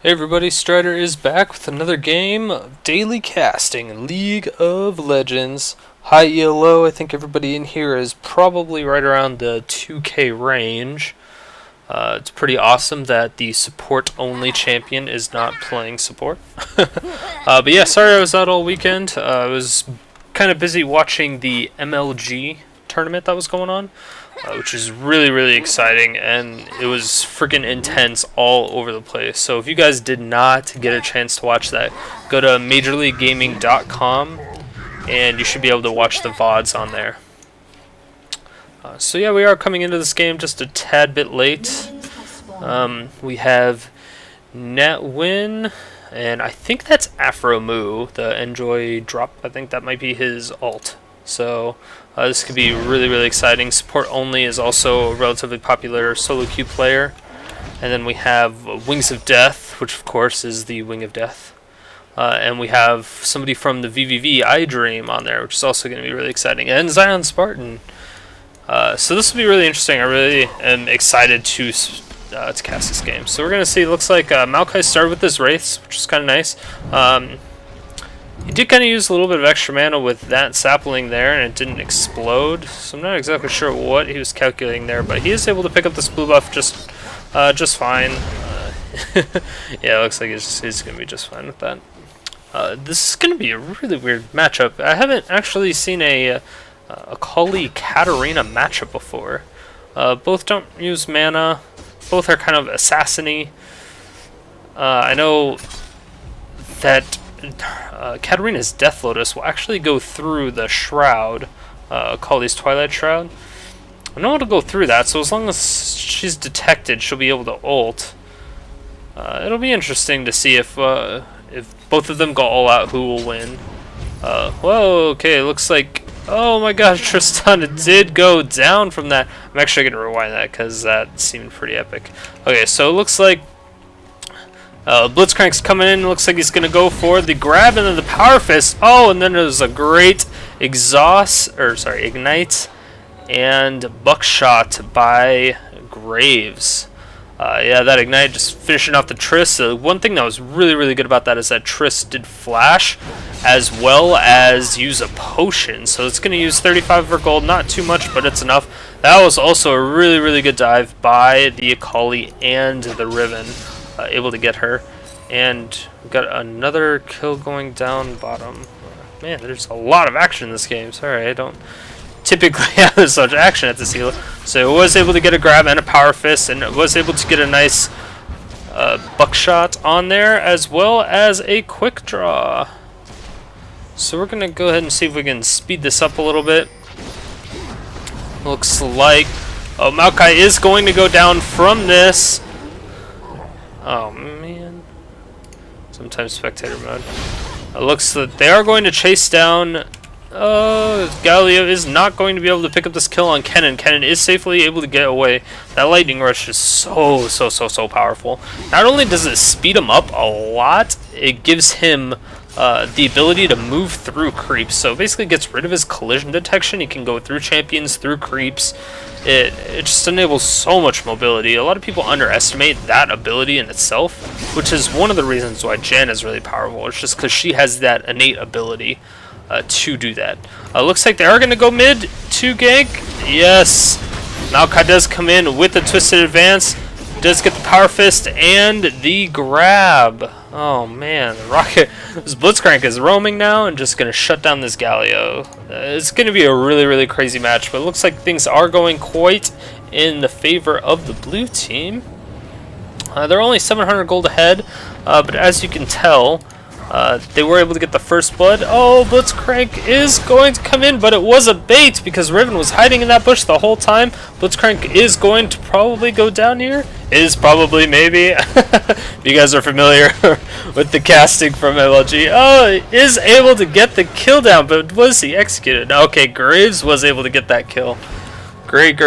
Hey everybody, Strider is back with another game of daily casting in League of Legends. Hi ELO, I think everybody in here is probably right around the 2k range. It's pretty awesome that the support-only champion is not playing support. But yeah, sorry I was out all weekend. I was kind of busy watching the MLG tournament that was going on. Which is really exciting, and it was freaking intense all over the place. So if you guys did not get a chance to watch that, go to MajorLeagueGaming.com and you should be able to watch the VODs on there. So yeah, we are coming into this game just a tad bit late. We have Nguyen, and I think that's aphromoo, the nJoy drop. I think that might be his ult. So this could be really exciting. Support only is also a relatively popular solo queue player. And then we have Wingsofdeathx, which of course is the Wing of Death. And we have somebody from the VVV, iDream, on there, which is also going to be really exciting. And ZionSpartan. So this will be really interesting. I really am excited to cast this game. So we're going to see, it looks like Maokai started with his Wraiths, which is kind of nice. He did kind of use a little bit of extra mana with that sapling there, and it didn't explode. So I'm not exactly sure what he was calculating there, but he is able to pick up this blue buff just fine. Yeah, it looks like he's going to be just fine with that. This is going to be a really weird matchup. I haven't actually seen a Akali Katarina matchup before. Both don't use mana. Both are kind of assassin-y. I know that Katarina's Death Lotus will actually go through the Shroud, Akali's Twilight Shroud. I know it'll go through that, so as long as she's detected, she'll be able to ult. It'll be interesting to see if both of them go all out, who will win. Whoa, okay, looks like, oh my gosh, Tristana did go down from that. I'm actually going to rewind that because that seemed pretty epic. Okay, so it looks like Blitzcrank's coming in. Looks like he's going to go for the grab and then the power fist. Oh, and then there's a great ignite and buckshot by Graves. Yeah, that ignite just finishing off the Triss. One thing that was really good about that is that Triss did flash as well as use a potion. So it's going to use 35 of her gold. Not too much, but it's enough. That was also a really good dive by the Akali and the Riven. Able to get her, and we've got another kill going down bottom. Man, there's a lot of action in this game. Sorry, I don't typically have this much action at this ELO. So it was able to get a grab and a power fist, and it was able to get a nice buckshot on there, as well as a quick draw. So we're gonna go ahead and see if we can speed this up a little bit. Looks like Maokai is going to go down from this. Oh man. Sometimes spectator mode. It looks that they are going to chase down. Galio is not going to be able to pick up this kill on Kennen. Kennen is safely able to get away. That lightning rush is so powerful. Not only does it speed him up a lot, it gives him the ability to move through creeps. So basically gets rid of his collision detection. He can go through champions, through creeps. It just enables so much mobility. A lot of people underestimate that ability in itself, which is one of the reasons why Janna is really powerful. It's just because she has that innate ability to do that. Looks like they are going to go mid to gank. Yes, Maokai does come in with a twisted advance. Does get the power fist and the grab. Oh man, the rocket. This Blitzcrank is roaming now and just gonna shut down this Galio. It's gonna be a really crazy match, but it looks like things are going quite in the favor of the blue team. They're only 700 gold ahead, but as you can tell, they were able to get the first blood. Oh, Blitzcrank is going to come in, but it was a bait because Riven was hiding in that bush the whole time. Blitzcrank is going to probably go down here. Is probably, maybe. If you guys are familiar with the casting from MLG. Oh, is able to get the kill down, but was he executed? Okay, Graves was able to get that kill. Great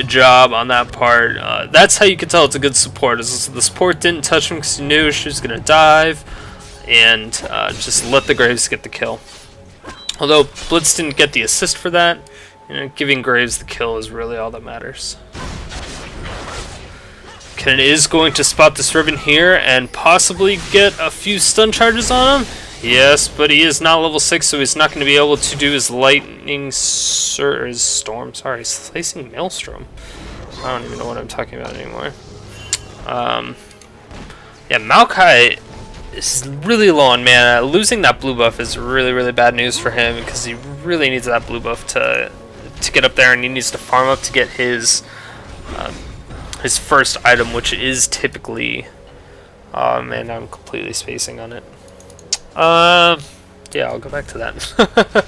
job on that part. That's how you can tell it's a good support. The support didn't touch him because he knew she was going to dive. And just let the Graves get the kill. Although Blitz didn't get the assist for that, you know, giving Graves the kill is really all that matters. Kennen is going to spot this Riven here and possibly get a few stun charges on him. Yes, but he is not level 6, so he's not going to be able to do his lightning his storm. Sorry, slicing maelstrom. I don't even know what I'm talking about anymore. Yeah, Maokai is really low on mana. Losing that blue buff is really, really bad news for him because he really needs that blue buff to get up there, and he needs to farm up to get his first item, which is typically... Oh man, I'm completely spacing on it. Yeah, I'll go back to that.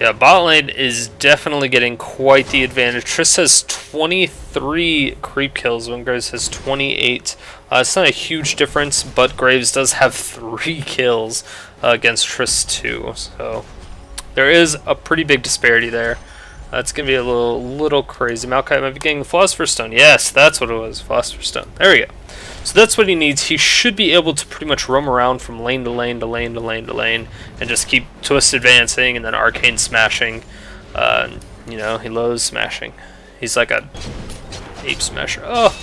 Yeah, bot lane is definitely getting quite the advantage. Triss has 23 creep kills when Graves has 28. It's not a huge difference, but Graves does have 3 kills against Triss too. So there is a pretty big disparity there. It's going to be a little crazy. Maokai might be getting the Philosopher's Stone. Yes, that's what it was. Philosopher's Stone. There we go. So that's what he needs. He should be able to pretty much roam around from lane to lane to lane to lane to lane and just keep twist advancing and then arcane smashing. You know, he loves smashing. He's like a ape smasher. Oh!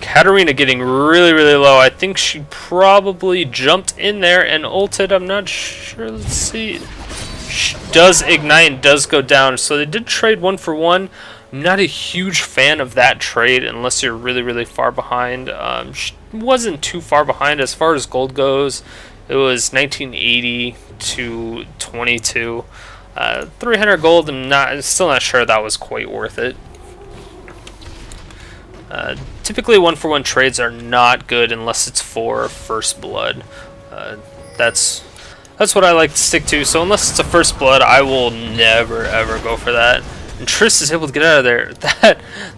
Katarina getting really, really low. I think she probably jumped in there and ulted. I'm not sure. Let's see. She does ignite and does go down. So they did trade 1 for 1. I'm not a huge fan of that trade unless you're really, really far behind. She wasn't too far behind as far as gold goes. It was 1980 to 22. 300 gold, I'm still not sure that was quite worth it. Typically 1 for 1 trades are not good unless it's for first blood. That's what I like to stick to. So unless it's a first blood, I will never ever go for that. And Triss is able to get out of there.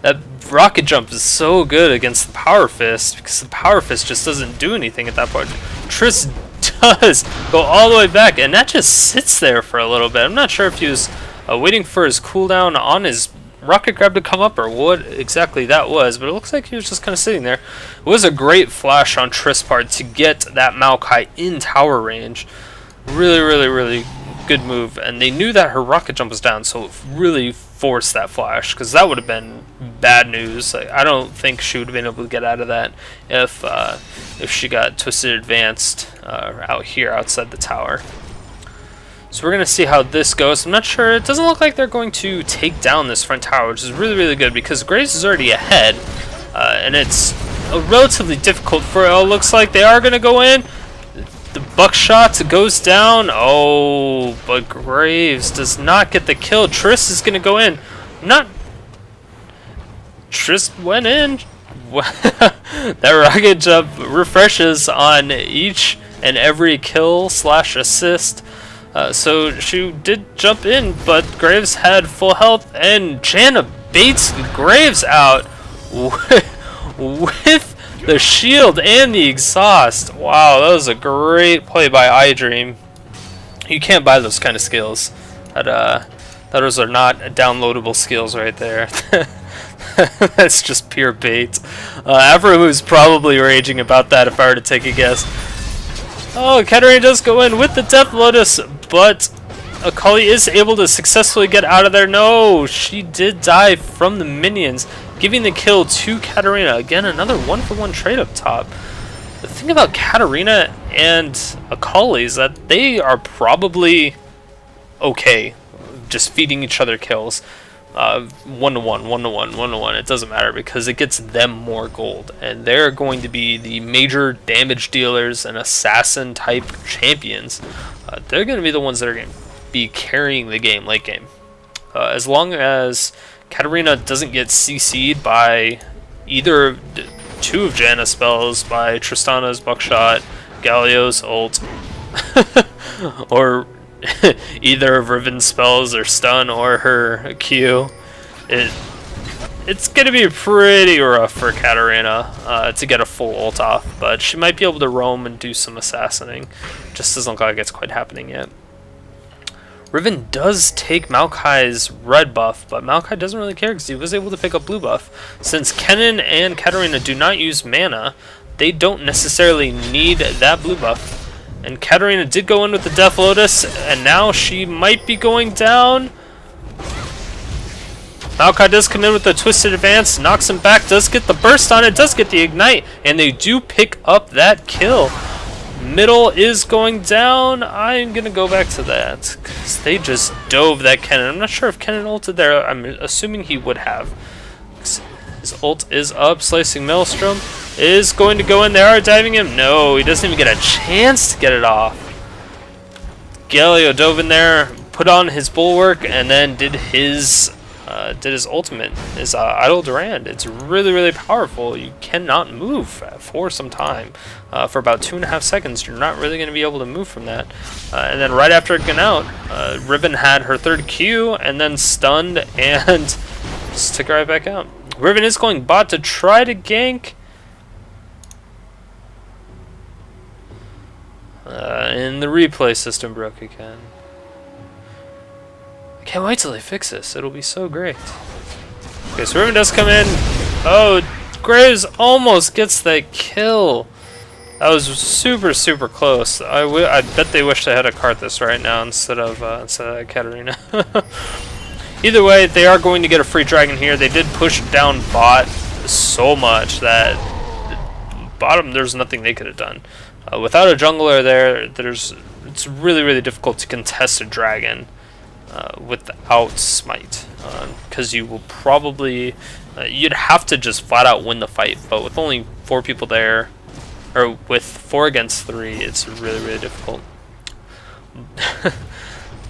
That rocket jump is so good against the Power Fist because the Power Fist just doesn't do anything at that point. Triss does go all the way back, and that just sits there for a little bit. I'm not sure if he was waiting for his cooldown on his rocket grab to come up or what exactly that was, but it looks like he was just kind of sitting there. It was a great flash on Triss' part to get that Maokai in tower range. Really, really, really good move, and they knew that her rocket jump was down, so it really forced that flash, because that would have been bad news. I don't think she would have been able to get out of that if she got twisted advanced out here outside the tower. So we're going to see how this goes. I'm not sure. It doesn't look like they're going to take down this front tower, which is really, really good, because Graves is already ahead, and it's relatively difficult for it. Oh, looks like they are going to go in. The buckshot goes down. Oh, but Graves does not get the kill. Triss is going to go in. Triss went in. That rocket jump refreshes on each and every kill / assist. So she did jump in, but Graves had full health, and Janna baits Graves out with the shield and the exhaust. Wow, that was a great play by iDream. You can't buy those kind of skills. Those are not downloadable skills right there. That's just pure bait. Aphromoo is probably raging about that if I were to take a guess. Oh, Katarina does go in with the Death Lotus, but Akali is able to successfully get out of there. No, she did die from the minions, giving the kill to Katarina. Again, another 1 for 1 trade up top. The thing about Katarina and Akali is that they are probably okay, just feeding each other kills. 1 to 1, 1 to 1, 1 to 1. It doesn't matter because it gets them more gold, and they're going to be the major damage dealers and assassin type champions. They're going to be the ones that are going to be carrying the game late game. As long as Katarina doesn't get CC'd by either 2 of Janna's spells, by Tristana's buckshot, Galio's ult, or either of Riven's spells or stun or her Q, it's going to be pretty rough for Katarina to get a full ult off, but she might be able to roam and do some assassinating. Just doesn't look like it's quite happening yet. Riven does take Maokai's red buff, but Maokai doesn't really care because he was able to pick up blue buff. Since Kennen and Katarina do not use mana, they don't necessarily need that blue buff. And Katarina did go in with the Death Lotus, and now she might be going down. Maokai does come in with the twisted advance, knocks him back, does get the burst on it, does get the ignite, and they do pick up that kill. Middle is going down. I'm going to go back to that because they just dove that Kennen. I'm not sure if Kennen ulted there. I'm assuming he would have. His ult is up. Slicing Maelstrom is going to go in. They are diving him. No, he doesn't even get a chance to get it off. Galio dove in there, put on his bulwark, and then did his ultimate, his idle Durand. It's really, really powerful. You cannot move for some time. For about 2.5 seconds, you're not really going to be able to move from that. And then right after it went out, Riven had her third Q, and then stunned, and just took it right back out. Riven is going bot to try to gank. And the replay system broke again. I can't wait till they fix this. It'll be so great. Okay, so Riven does come in. Oh, Graves almost gets that kill. That was super, super close. I bet they wish they had a Karthus right now instead of Katarina. Either way, they are going to get a free dragon here. They did push down bot so much that bottom there's nothing they could have done. Without a jungler there, it's really, really difficult to contest a dragon without smite, because you will probably you'd have to just flat out win the fight. But with only 4 people there, or with 4 against 3, it's really, really difficult.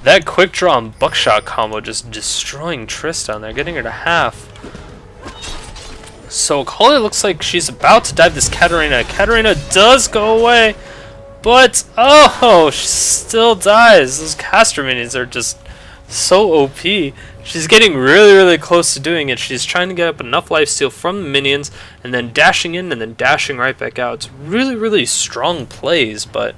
That quick draw and buckshot combo just destroying Tristana. They're getting her to half. So Akali looks like she's about to dive this Katarina. Katarina does go away, but oh, she still dies. Those caster minions are just so OP. She's getting really, really close to doing it. She's trying to get up enough lifesteal from the minions, and then dashing in and then dashing right back out. It's really, really strong plays, but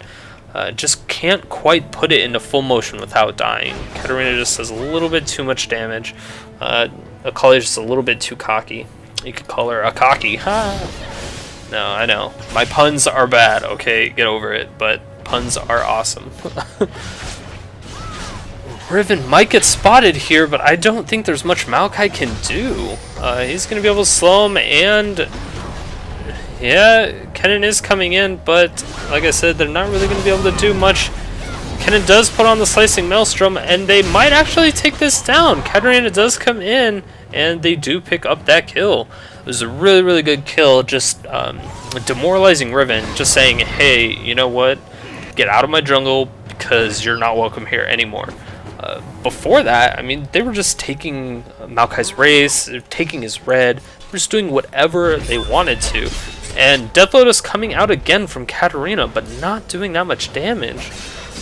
just can't quite put it into full motion without dying. Katarina just does a little bit too much damage. Akali is just a little bit too cocky. You could call her a cocky. Ha! No, I know. My puns are bad, okay? Get over it. But puns are awesome. Riven might get spotted here, but I don't think there's much Maokai can do. He's going to be able to slow him, and yeah, Kennen is coming in, but like I said, they're not really going to be able to do much. Kennen does put on the Slicing Maelstrom, and they might actually take this down. Katarina does come in, and they do pick up that kill. It was a really, really good kill, just demoralizing Riven, just saying, hey, you know what? Get out of my jungle, because you're not welcome here anymore. Before that, I mean, they were just taking Maokai's race, taking his red, just doing whatever they wanted to. And Death Lotus coming out again from Katarina, but not doing that much damage.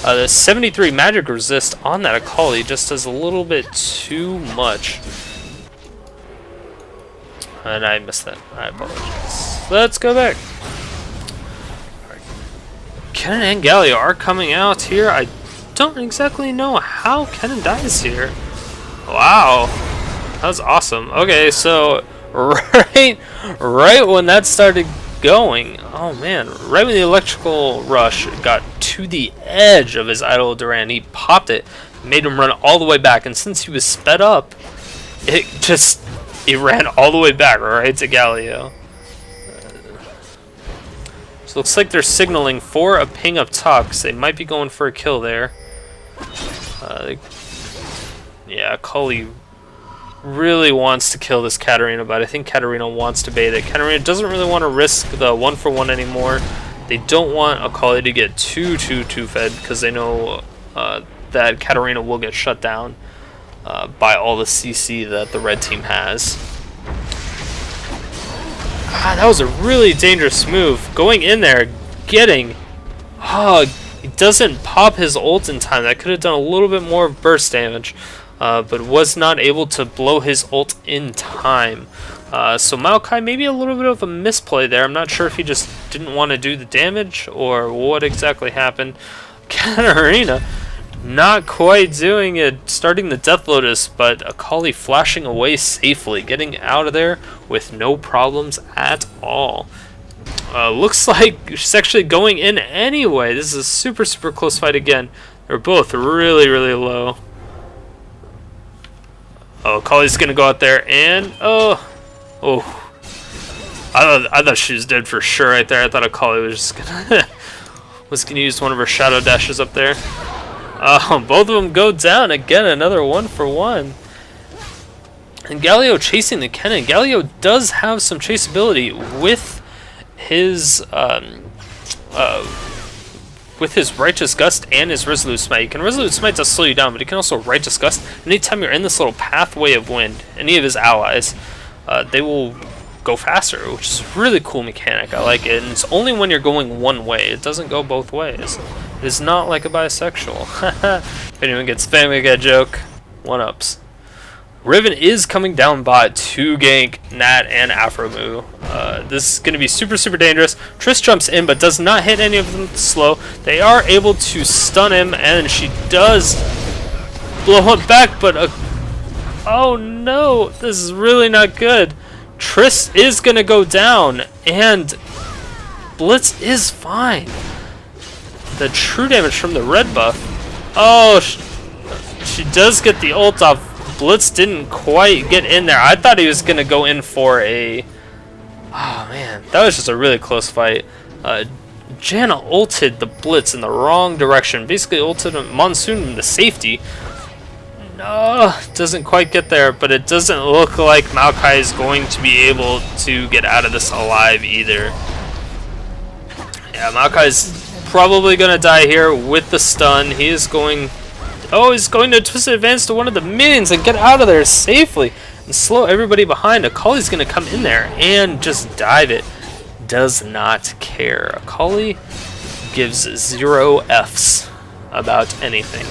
The 73 magic resist on that Akali just does a little bit too much. And I missed that. I apologize. Let's go back. Right. Kennen and Galio are coming out here. I don't exactly know how Kennen dies here. Wow. That was awesome. Okay, so right when that started going, oh man, right when the electrical rush got to the edge of his idol Durand, he popped it, made him run all the way back, and since he was sped up, it ran all the way back right to Galio. So it looks like they're signaling for a ping up top, because they might be going for a kill there. Yeah, Akali really wants to kill this Katarina, but I think Katarina wants to bait it. Katarina doesn't really want to risk the 1-for-1 anymore. They don't want Akali to get too fed, because they know that Katarina will get shut down by all the CC that the red team has. That was a really dangerous move. Going in there, getting... he doesn't pop his ult in time. That could have done a little bit more burst damage. But was not able to blow his ult in time. So Maokai, maybe a little bit of a misplay there. I'm not sure if he just didn't want to do the damage or what exactly happened. Katarina not quite doing it, starting the Death Lotus, but Akali flashing away safely, getting out of there with no problems at all. Looks like she's actually going in anyway. This is a super close fight again. They're both really low. Oh, Akali's gonna go out there and oh. I thought she was dead for sure right there. I thought Akali was just gonna use one of her shadow dashes up there. Both of them go down again. Another 1-for-1. And Galio chasing the Kennen. Galio does have some chaseability with his Righteous Gust and his Resolute Smite. You can Resolute Smite to slow you down, but he can also Righteous Gust. Anytime you're in this little pathway of wind, any of his allies, they will go faster, which is a really cool mechanic. I like it, and it's only when you're going one way. It doesn't go both ways. It is not like a bisexual. If anyone gets Family Guy joke, 1-ups. Riven is coming down bot to gank Nhat and aphromoo. This is going to be super, super dangerous. Trist jumps in, but does not hit any of them slow. They are able to stun him, and she does blow him back, but oh no, this is really not good. Trist is going to go down, and Blitz is fine. The true damage from the red buff. Oh, she does get the ult off. Blitz didn't quite get in there. I thought he was going to go in for a... Oh, man. That was just a really close fight. Janna ulted the Blitz in the wrong direction. Basically ulted Monsoon in the safety. No, doesn't quite get there, but it doesn't look like Maokai is going to be able to get out of this alive either. Yeah, Maokai's probably going to die here with the stun. He is going... Oh, he's going to Twisted Advance to one of the minions and get out of there safely and slow everybody behind. Akali's going to come in there and just dive it. Does not care. Akali gives 0 Fs about anything.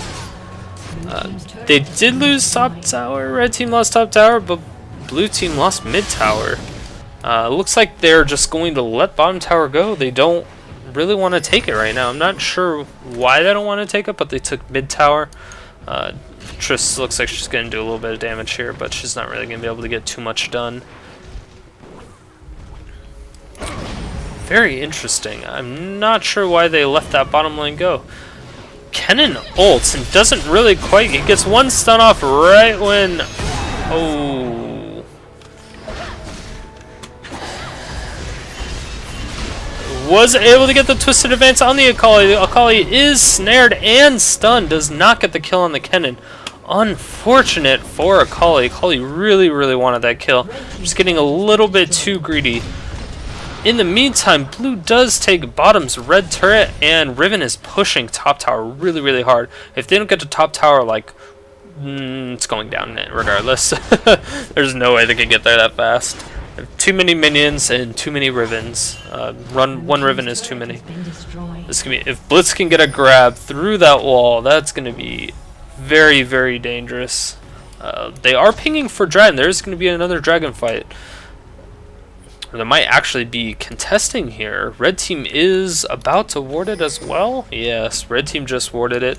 They did lose top tower. Red team lost top tower, but blue team lost mid tower. Looks like they're just going to let bottom tower go. They don't really want to take it right now. I'm not sure why they don't want to take it, but they took mid tower. Triss looks like she's going to do a little bit of damage here, but she's not really going to be able to get too much done. Very interesting. I'm not sure why they left that bottom lane go. Kennen ults and doesn't really quite... He gets one stun off right when... Oh... Was able to get the Twisted Advance on the Akali. The Akali is snared and stunned. Does not get the kill on the Kennen. Unfortunate for Akali. Akali really, really wanted that kill. Just getting a little bit too greedy. In the meantime, blue does take bottom's red turret, and Riven is pushing top tower really, really hard. If they don't get to top tower, like, it's going down regardless. There's no way they can get there that fast. Too many minions and too many Rivens. One Riven is too many. This can be, if Blitz can get a grab through that wall, that's going to be very, very dangerous. They are pinging for dragon. There's going to be another dragon fight. There might actually be contesting here. Red team is about to ward it as well. Yes, red team just warded it.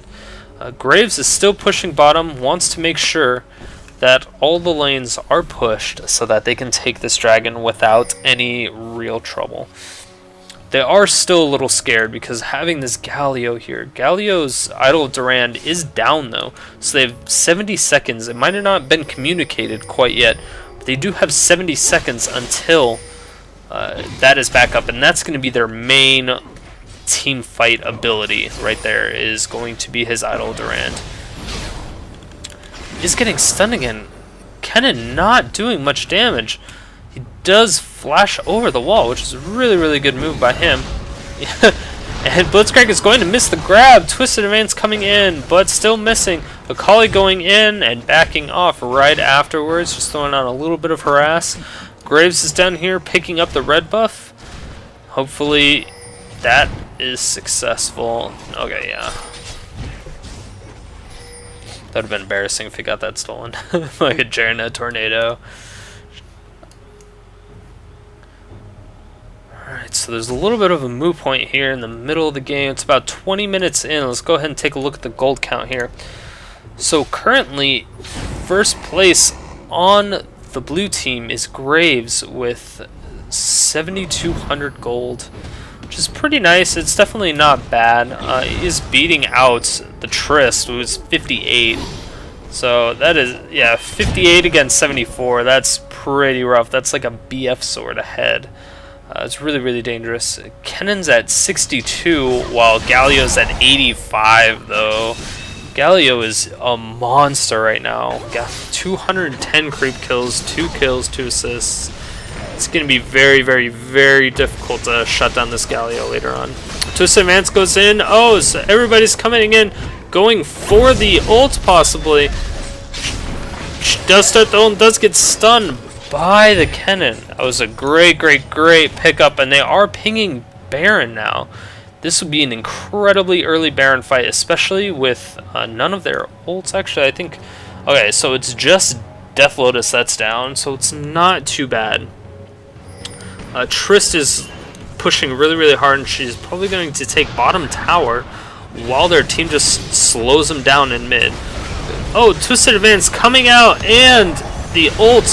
Graves is still pushing bottom, wants to make sure that all the lanes are pushed so that they can take this dragon without any real trouble. They are still a little scared because having this Galio here, Galio's Idol Durand is down though, so they have 70 seconds. It might have not been communicated quite yet, but they do have 70 seconds until that is back up, and that's going to be their main team fight ability right there, is going to be his Idol Durand. He's getting stunned again. Kennen not doing much damage. He does flash over the wall, which is a really, really good move by him. And Blitzcrank is going to miss the grab. Twisted Advance coming in, but still missing. Akali going in and backing off right afterwards, just throwing on a little bit of harass. Graves is down here picking up the red buff. Hopefully that is successful. Okay, yeah. That would have been embarrassing if he got that stolen. Like a Janna tornado. Alright, so there's a little bit of a moo point here in the middle of the game. It's about 20 minutes in. Let's go ahead and take a look at the gold count here. So currently, first place on the blue team is Graves with 7,200 gold, which is pretty nice. It's definitely not bad. He is beating out the Trist, who is 58. So that is, yeah, 58 against 74. That's pretty rough. That's like a BF sword ahead. It's really, really dangerous. Kennen's at 62, while Galio's at 85, though. Galio is a monster right now. Got 210 creep kills, 2 kills, 2 assists. It's going to be very, very, very difficult to shut down this Galio later on. Twisted Advance goes in. Oh, so everybody's coming in, going for the ult, possibly. She does start the ult and does get stunned by the Kennen. That was a great, great, great pickup, and they are pinging Baron now. This would be an incredibly early Baron fight, especially with none of their ults, actually. I think... Okay, so it's just Death Lotus that's down, so it's not too bad. Trist is pushing really, really hard, and she's probably going to take bottom tower while their team just slows them down in mid. Oh, Twisted Advance coming out, and the ult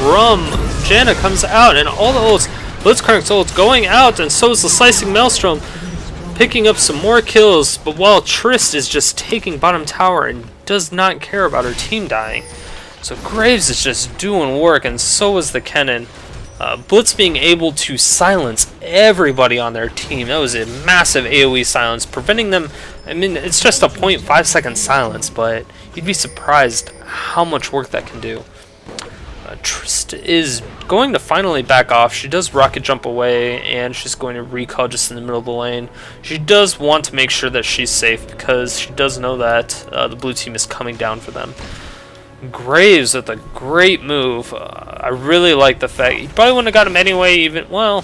from Janna comes out, and all the ults, Blitzcrank's ult going out, and so is the Slicing Maelstrom, picking up some more kills, but while Trist is just taking bottom tower and does not care about her team dying. So Graves is just doing work, and so is the Kennen. Blitz being able to silence everybody on their team. That was a massive AoE silence, preventing them. I mean, it's just a 0.5 second silence, but you'd be surprised how much work that can do. Trist is going to finally back off. She does rocket jump away, and she's going to recall just in the middle of the lane. She does want to make sure that she's safe, because she does know that the blue team is coming down for them. Graves with a great move. I really like the fact he probably wouldn't have got him anyway. Even, well,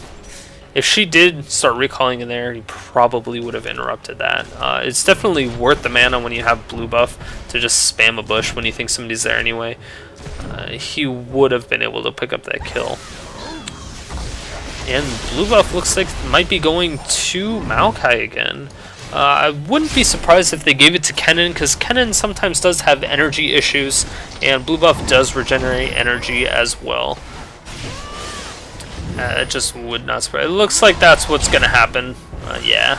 if she did start recalling in there, he probably would have interrupted that. It's definitely worth the mana when you have blue buff to just spam a bush when you think somebody's there anyway. He would have been able to pick up that kill. And blue buff looks like it might be going to Maokai again. I wouldn't be surprised if they gave it to Kennen, because Kennen sometimes does have energy issues, and blue buff does regenerate energy as well. It just would not surprise. It looks like that's what's going to happen. Yeah.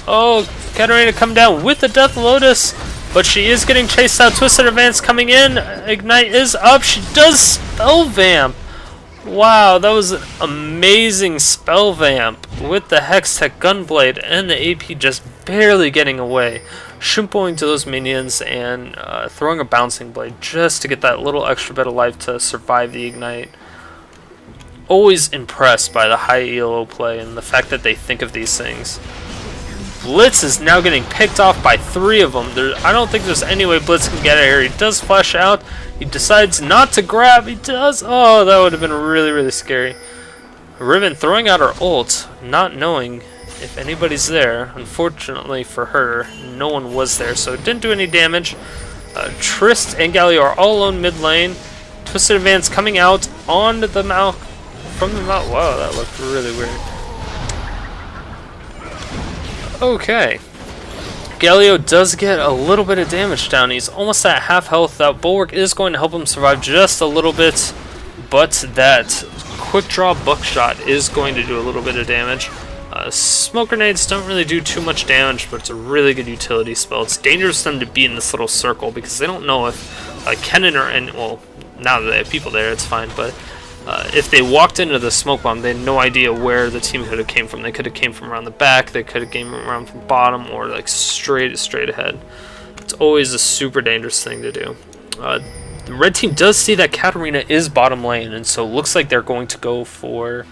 Oh, Katarina come down with the Death Lotus, but she is getting chased out. Twisted Advance coming in. Ignite is up. She does Spell Vamp. Wow, that was an amazing Spell Vamp with the Hextech Gunblade and the AP just barely getting away. Shimpoing to those minions and throwing a Bouncing Blade just to get that little extra bit of life to survive the Ignite. Always impressed by the high ELO play and the fact that they think of these things. Blitz is now getting picked off by 3 of them. I don't think there's any way Blitz can get it here. He does flash out. He decides not to grab. He does. Oh, that would have been really, really scary. Riven throwing out her ult, not knowing if anybody's there. Unfortunately for her, no one was there, so it didn't do any damage. Trist and Galio are all alone mid lane. Twisted Advance coming out on the mouth. From the mouth. Wow, that looked really weird. Okay. Galio does get a little bit of damage down. He's almost at half health. That Bulwark is going to help him survive just a little bit, but that quick draw buckshot is going to do a little bit of damage. Smoke grenades don't really do too much damage, but it's a really good utility spell. It's dangerous for them to be in this little circle because they don't know if Kennen or any. Well, now that they have people there, it's fine. But if they walked into the smoke bomb, they had no idea where the team could have came from. They could have came from around the back. They could have came around from bottom or like straight ahead. It's always a super dangerous thing to do. The red team does see that Katarina is bottom lane, and so it looks like they're going to go for.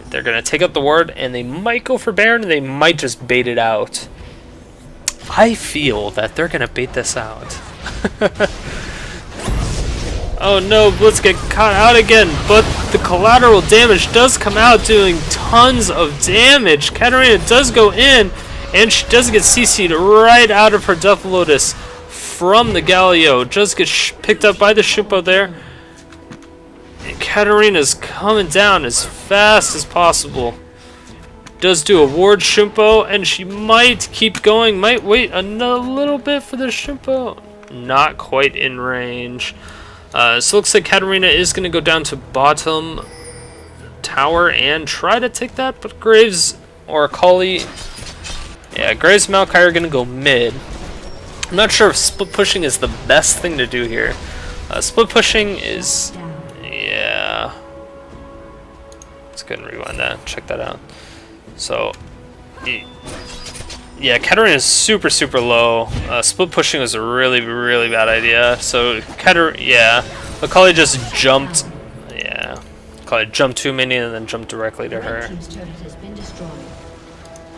They're going to take up the ward, and they might go for Baron, and they might just bait it out. I feel that they're going to bait this out. Oh no, Blitz get caught out again, but the collateral damage does come out doing tons of damage. Katarina does go in, and she does get CC'd right out of her Death Lotus from the Galio. Just gets picked up by the Shimpo there. And Katarina's coming down as fast as possible. Does do a ward Shimpo, and she might keep going, might wait another little bit for the Shimpo. Not quite in range. So it looks like Katarina is going to go down to bottom tower and try to take that, but Graves or Akali, yeah, Graves and Maokai are going to go mid. I'm not sure if split pushing is the best thing to do here. Split pushing is... yeah. Let's go ahead and rewind that. Check that out. So... yeah, Katarina is super, super low. Split pushing was a really, really bad idea. So, yeah. Akali just jumped. Yeah. Akali jumped too many and then jumped directly to her.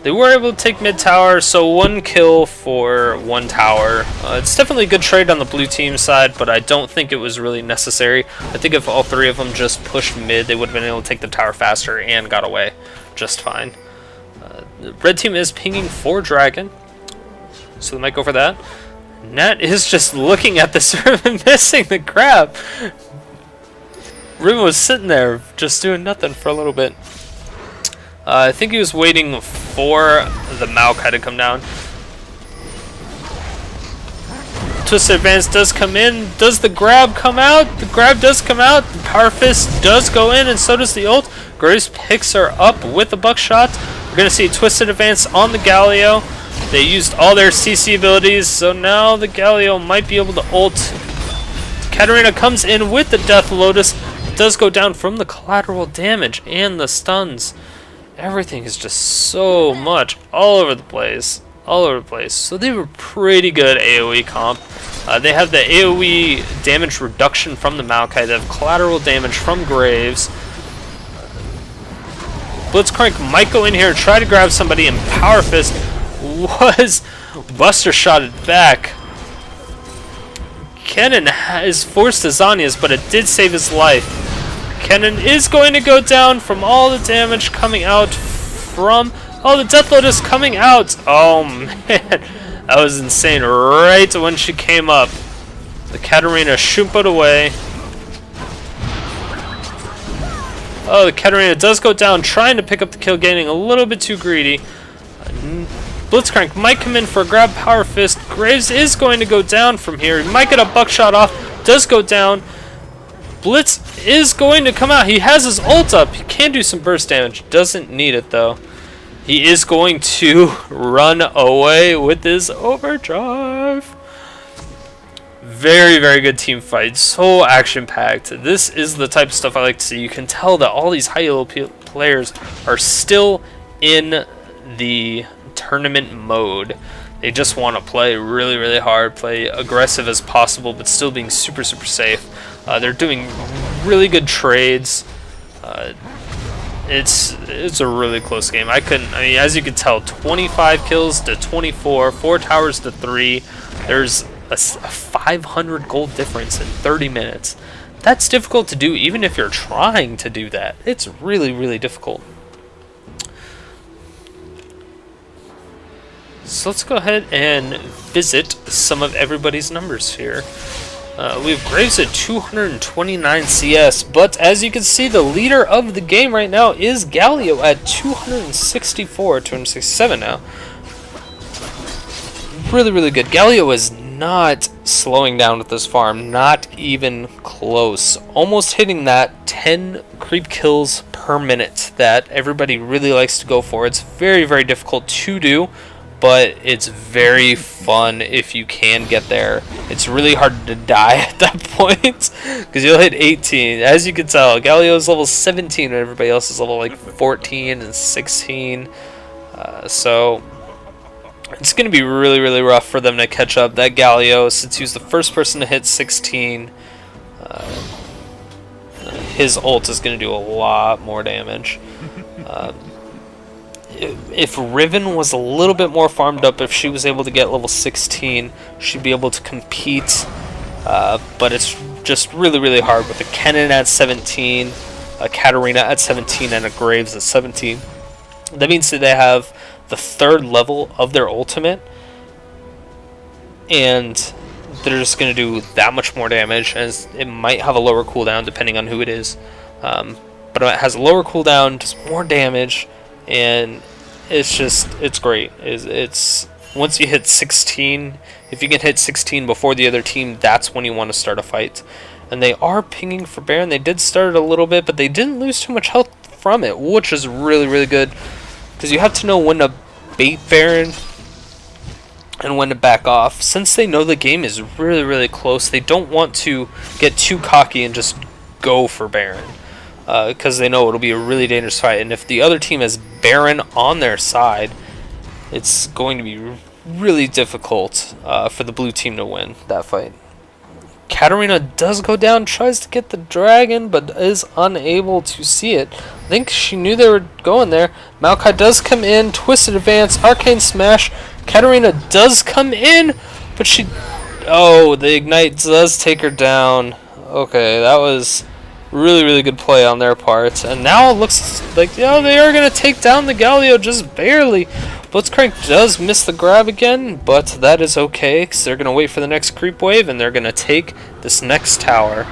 They were able to take mid tower, so 1 kill for 1 tower. It's definitely a good trade on the blue team side, but I don't think it was really necessary. I think if all 3 of them just pushed mid, they would have been able to take the tower faster and got away just fine. The red team is pinging for dragon, so they might go for that. Nhat is just looking at this Riven missing the grab. Riven was sitting there just doing nothing for a little bit. I think he was waiting for the Maokai to come down. Twisted Advance does come in. Does the grab come out? The grab does come out. The Power Fist does go in, and so does the ult. Graves picks her up with the buckshot. We're going to see Twisted Advance on the Galio. They used all their CC abilities, so now the Galio might be able to ult. Katarina comes in with the Death Lotus. It does go down from the collateral damage and the stuns. Everything is just so much all over the place. All over the place. So they were pretty good AoE comp. They have the AoE damage reduction from the Maokai. They have collateral damage from Graves. Blitzcrank might go in here and try to grab somebody, and Power Fist was Buster shotted back. Kennen is forced to Zhonya's, but it did save his life. Kennen is going to go down from all the damage coming out from... oh, the Death Lotus coming out! Oh, man. That was insane. Right when she came up. The Katarina shumpoed away. Oh, the Katarina does go down, trying to pick up the kill, getting a little bit too greedy. Blitzcrank might come in for a grab Power Fist. Graves is going to go down from here. He might get a buckshot off. Does go down. Blitz is going to come out. He has his ult up. He can do some burst damage. Doesn't need it, though. He is going to run away with his overdrive. Very, very good team fight. So action-packed. This is the type of stuff I like to see. You can tell that all these high elo players are still in the tournament mode. They just want to play really, really hard, play aggressive as possible, but still being super, super safe. They're doing really good trades. It's a really close game. I mean, as you can tell, 25 kills to 24, 4 towers to 3. There's a 500 gold difference in 30 minutes. That's difficult to do even if you're trying to do that. It's really, really difficult. So let's go ahead and visit some of everybody's numbers here. We have Graves at 229 CS, but as you can see, the leader of the game right now is Galio at 264, 267 now. Really, really good. Galio is not slowing down with this farm, not even close. Almost hitting that 10 creep kills per minute that everybody really likes to go for. It's very, very difficult to do, but it's very fun if you can get there. It's really hard to die at that point because you'll hit 18. As you can tell, Galio is level 17 and everybody else is level like 14 and 16. So it's going to be really, really rough for them to catch up. That Galio, since he was the first person to hit 16, his ult is going to do a lot more damage. If Riven was a little bit more farmed up, if she was able to get level 16, she'd be able to compete. But it's just really, really hard with a Kennen at 17, a Katarina at 17, and a Graves at 17. That means that they have the 3rd level of their ultimate, and they're just going to do that much more damage, and it might have a lower cooldown depending on who it is. But it has a lower cooldown, just more damage, and it's great. It's once you hit 16, if you can hit 16 before the other team, that's when you want to start a fight. And they are pinging for Baron. They did start it a little bit, but they didn't lose too much health from it, which is really, really good, because you have to know when to bait Baron and when to back off. Since they know the game is really close, they don't want to get too cocky and just go for Baron, because they know it'll be a really dangerous fight. And if the other team has Baron on their side, it's going to be really difficult for the blue team to win that fight. Katarina does go down, tries to get the dragon, but is unable to see it. I think she knew they were going there. Maokai does come in, twisted advance, arcane smash. Katarina does come in, but she... Oh, the ignite does take her down. Okay, that was really good play on their part. And now it looks like, they are going to take down the Galio just barely. Blitzcrank does miss the grab again, but that is okay, because they're going to wait for the next creep wave, and they're going to take this next tower.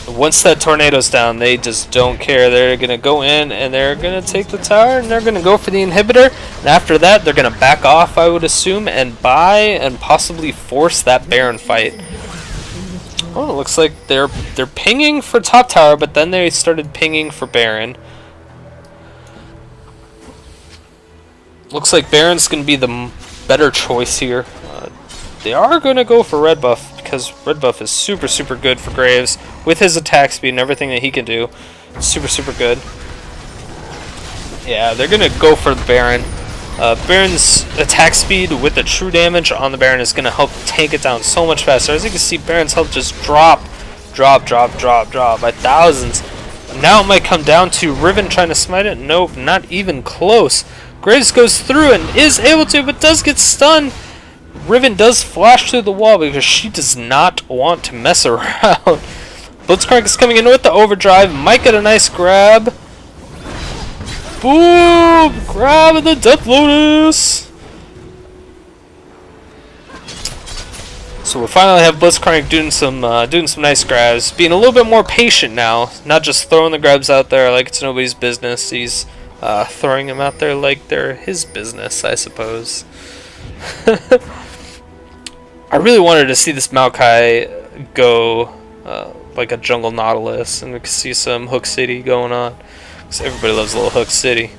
Once that tornado's down, they just don't care. They're going to go in, and they're going to take the tower, and they're going to go for the inhibitor. And after that, they're going to back off, I would assume, and buy and possibly force that Baron fight. Oh, it looks like they're pinging for top tower, but then they started pinging for Baron. Looks like Baron's going to be the better choice here. They are going to go for red buff, because red buff is super good for Graves with his attack speed and everything that he can do. Super good. Yeah, they're going to go for the Baron. Baron's attack speed with the true damage on the Baron is going to help tank it down so much faster. As you can see, Baron's health just drop by thousands. Now it might come down to Riven trying to smite it. Nope, not even close. Graves goes through and is able to, but does get stunned. Riven does flash through the wall because she does not want to mess around. Blitzcrank is coming in with the overdrive. Might get a nice grab. Boom! Grab of the Death Lotus! So we finally have Blitzcrank doing some nice grabs. Being a little bit more patient now. Not just throwing the grabs out there like it's nobody's business. He's throwing them out there like they're his business, I suppose. I really wanted to see this Maokai go like a jungle Nautilus, and we could see some Hook City going on, because everybody loves a little Hook City.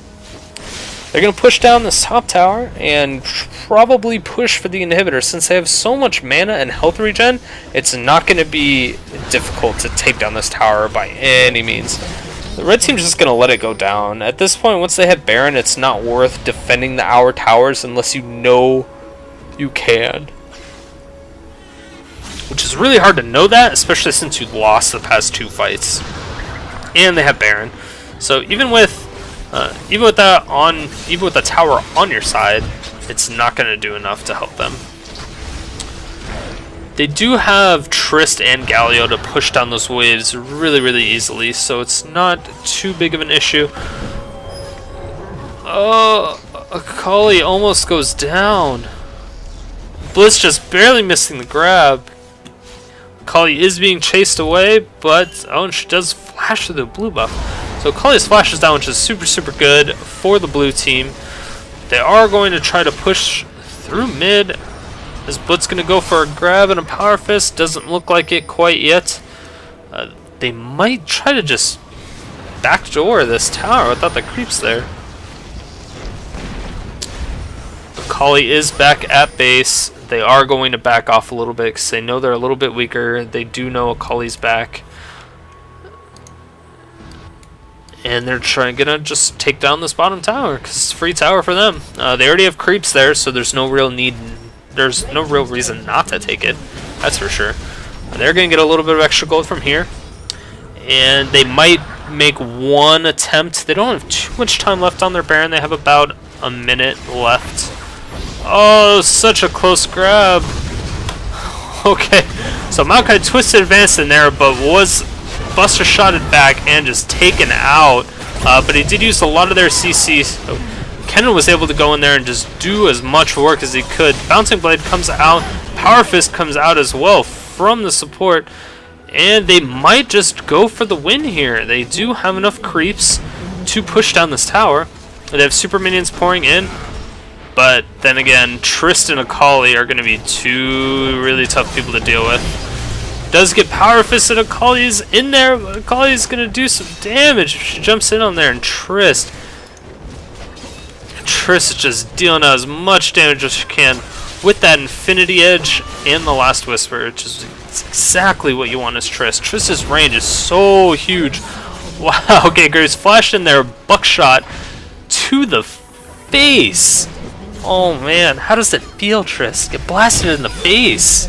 They're going to push down this top tower and probably push for the inhibitor. Since they have so much mana and health regen, it's not going to be difficult to take down this tower by any means. The red team's just going to let it go down. At this point, once they have Baron, it's not worth defending the hour towers unless you know you can. Which is really hard to know that, especially since you lost the past 2 fights. And they have Baron. So even with the tower on your side, it's not going to do enough to help them. They do have Trist and Galio to push down those waves really easily, so it's not too big of an issue. Oh, Akali almost goes down. Blitz just barely missing the grab. Akali is being chased away, but oh, and she does flash through the blue buff. So Akali's flashes down, which is super good for the blue team. They are going to try to push through mid. Is Blitz going to go for a grab and a power fist? Doesn't look like it quite yet. They might try to just backdoor this tower without the creeps there. Akali is back at base. They are going to back off a little bit because they know they're a little bit weaker. They do know Akali's back. And they're gonna just take down this bottom tower because it's a free tower for them. They already have creeps there, so there's no real need. There's no real reason not to take it. That's for sure. They're gonna get a little bit of extra gold from here, and they might make one attempt. They don't have too much time left on their Baron. They have about a minute left. Oh, such a close grab. Okay, so Maokai twisted advanced in there, but was buster shotted back and just taken out. But he did use a lot of their CC. So Kennen was able to go in there and just do as much work as he could. Bouncing Blade comes out. Power Fist comes out as well from the support. And they might just go for the win here. They do have enough creeps to push down this tower. They have super minions pouring in. But then again, Trist and Akali are going to be 2 really tough people to deal with. Does get power fisted. Akali's in there. Akali's going to do some damage. She jumps in on there, and Trist Triss is just dealing out as much damage as she can with that Infinity Edge and the Last Whisper, which is exactly what you want as Triss. Triss's range is so huge. Wow, okay, Graves flashed in there, buckshot to the face. Oh man, how does it feel, Triss? Get blasted in the face.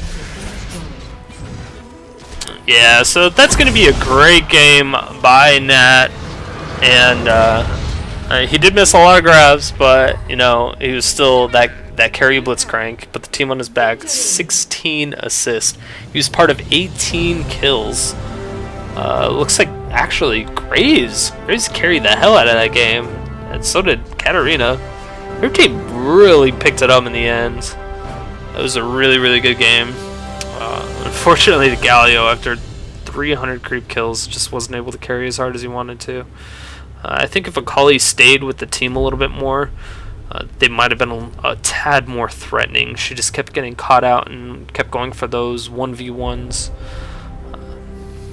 Yeah, so that's going to be a great game by Nhat, and he did miss a lot of grabs, but you know he was still that carry Blitzcrank. Put the team on his back. 16 assists. He was part of 18 kills. Looks like actually Graves carried the hell out of that game, and so did Katarina. Her team really picked it up in the end. It was a really good game. Unfortunately, the Galio, after 300 creep kills, just wasn't able to carry as hard as he wanted to. I think if Akali stayed with the team a little bit more, they might have been a tad more threatening. She just kept getting caught out and kept going for those 1v1s.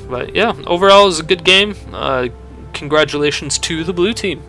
But yeah, overall it was a good game. Congratulations to the blue team.